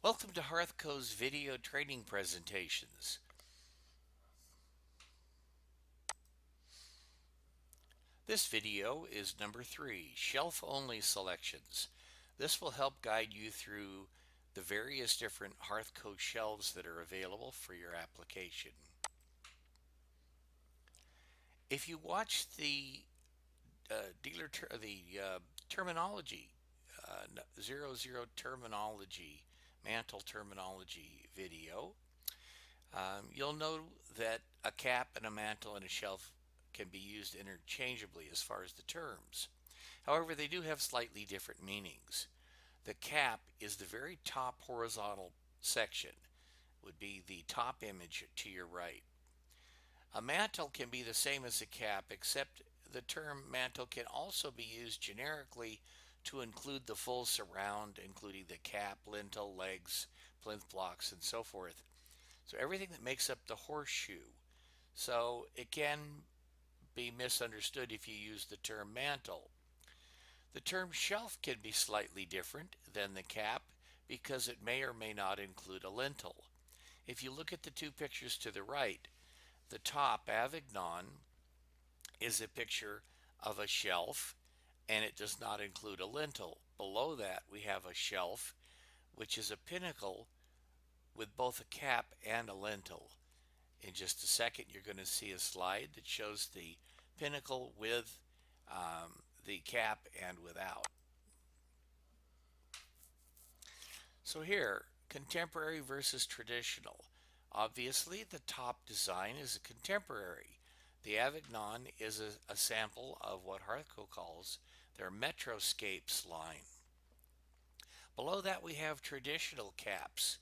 Welcome to HearthCo's video training presentations. This video is number 3, Shelf-Only Selections. This will help guide you through the various different HearthCo shelves that are available for your application. If you watch the terminology, 00 terminology, mantle terminology video, you'll know that a cap and a mantle and a shelf can be used interchangeably as far as the terms. However, they do have slightly different meanings. The cap is the very top horizontal section, would be the top image to your right. A mantle can be the same as a cap, except the term mantle can also be used generically to include the full surround, including the cap, lintel, legs, plinth blocks, and so forth. So everything that makes up the horseshoe. So it can be misunderstood if you use the term mantle. The term shelf can be slightly different than the cap because it may or may not include a lintel. If you look at the two pictures to the right, the top Avignon is a picture of a shelf and it does not include a lintel. Below that we have a shelf which is a pinnacle with both a cap and a lintel. In just a second, you're going to see a slide that shows the pinnacle with the cap and without. So here, contemporary versus traditional. Obviously, the top design is a contemporary. The Avignon is a sample of what HearthCo calls their Metroscapes line. Below that, we have traditional caps,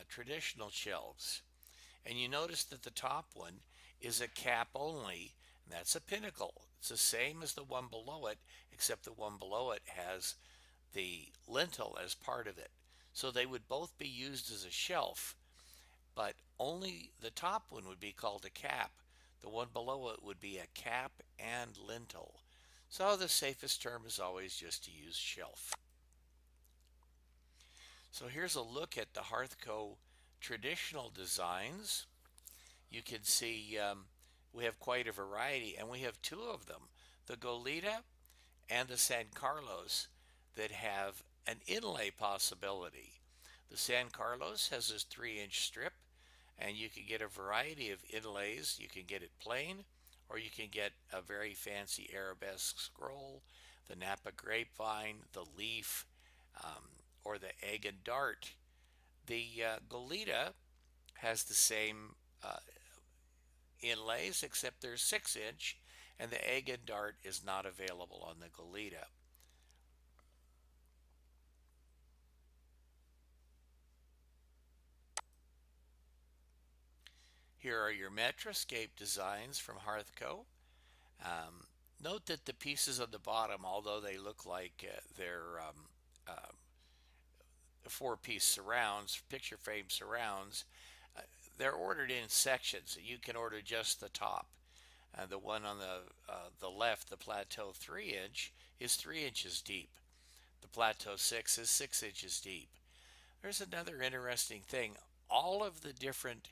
traditional shelves. And you notice that the top one is a cap only, and that's a pinnacle. It's the same as the one below it, except the one below it has the lintel as part of it. So they would both be used as a shelf, but only the top one would be called a cap. The one below it would be a cap and lintel. So the safest term is always just to use shelf. So here's a look at the HearthCo traditional designs. You can see we have quite a variety, and we have two of them, the Goleta and the San Carlos, that have an inlay possibility. The San Carlos has this 3-inch strip, and you can get a variety of inlays. You can get it plain, or you can get a very fancy arabesque scroll, the Napa grapevine, the leaf, or the egg and dart. The Goleta has the same inlays, except they're 6-inch, and the egg and dart is not available on the Goleta. Here are your Metroscape designs from HearthCo. Note that the pieces on the bottom, although they look like they're 4-piece surrounds, picture frame surrounds, they're ordered in sections. You can order just the top. The one on the left, the Plateau 3-inch, is 3 inches deep. The Plateau 6 is 6 inches deep. There's another interesting thing. All of the different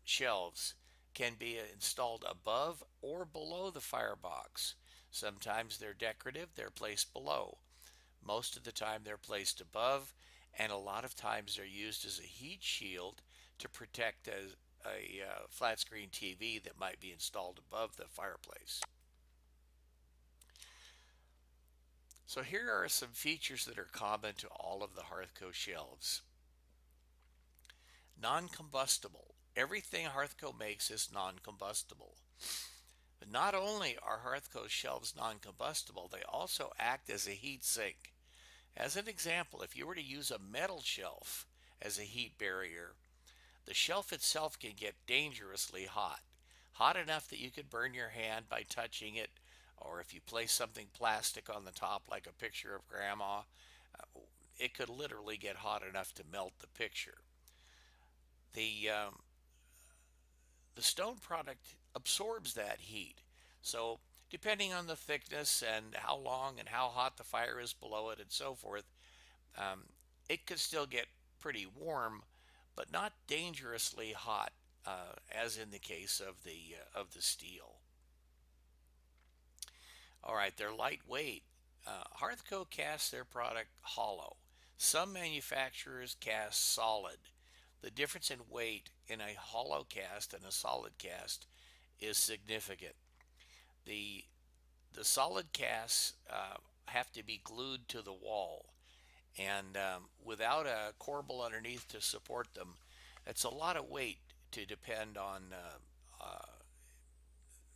shelves can be installed above or below the firebox. Sometimes they're decorative, they're placed below. Most of the time they're placed above, and a lot of times they're used as a heat shield to protect a flat screen TV that might be installed above the fireplace. So here are some features that are common to all of the HearthCo shelves. Non-combustible. Everything HearthCo makes is non-combustible. But not only are HearthCo shelves non-combustible, they also act as a heat sink. As an example, if you were to use a metal shelf as a heat barrier, the shelf itself can get dangerously hot. Hot enough that you could burn your hand by touching it, or if you place something plastic on the top like a picture of grandma, it could literally get hot enough to melt the picture. The stone product absorbs that heat. So depending on the thickness and how long and how hot the fire is below it and so forth, it could still get pretty warm, but not dangerously hot, as in the case of the steel. All right, they're lightweight. HearthCo casts their product hollow. Some manufacturers cast solid. The difference in weight in a hollow cast and a solid cast is significant. The the solid casts have to be glued to the wall, and without a corbel underneath to support them, it's a lot of weight to depend on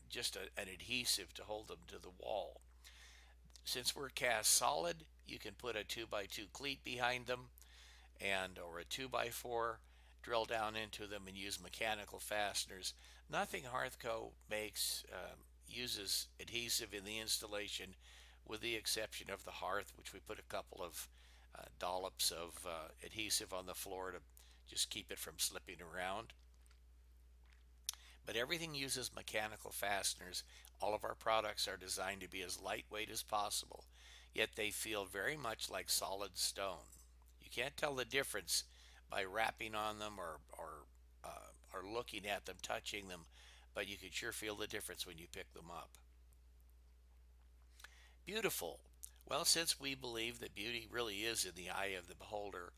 just an adhesive to hold them to the wall. Since we're cast solid, you can put a 2 by 2 cleat behind them, and or a 2 by 4, drill down into them and use mechanical fasteners. Nothing Hearthco makes uses adhesive in the installation, with the exception of the hearth, which we put a couple of dollops of adhesive on the floor to just keep it from slipping around. But everything uses mechanical fasteners. All of our products are designed to be as lightweight as possible, yet they feel very much like solid stone. You can't tell the difference by rapping on them or looking at them, touching them, but you can sure feel the difference when you pick them up. Beautiful. Well, since we believe that beauty really is in the eye of the beholder,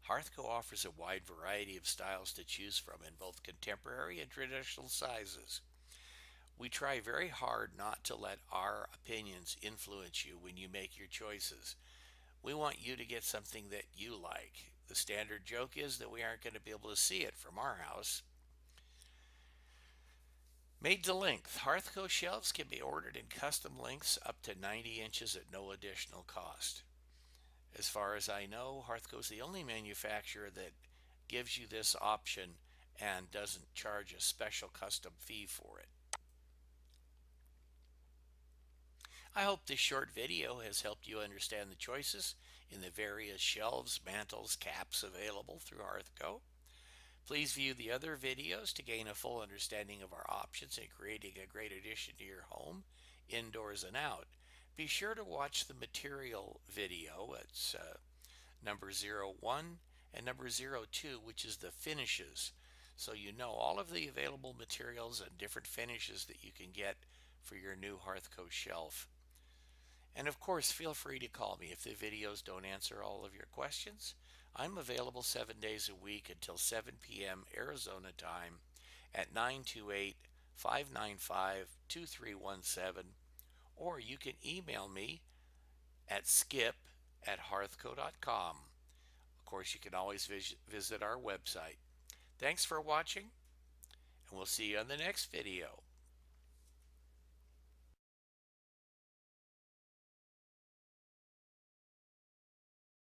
Hearthco offers a wide variety of styles to choose from in both contemporary and traditional sizes. We try very hard not to let our opinions influence you when you make your choices. We want you to get something that you like. The standard joke is that we aren't going to be able to see it from our house. Made to length. Hearthco shelves can be ordered in custom lengths up to 90 inches at no additional cost. As far as I know, Hearthco is the only manufacturer that gives you this option and doesn't charge a special custom fee for it. I hope this short video has helped you understand the choices in the various shelves, mantels, caps available through Hearthco. Please view the other videos to gain a full understanding of our options in creating a great addition to your home, indoors and out. Be sure to watch the material video. It's number 01 and number 02, which is the finishes. So you know all of the available materials and different finishes that you can get for your new Hearthco shelf. And of course, feel free to call me if the videos don't answer all of your questions. I'm available 7 days a week until 7 p.m. Arizona time at 928 595 2317, or you can email me at skip@hearthco.com. Of course, you can always visit our website. Thanks for watching, and we'll see you on the next video.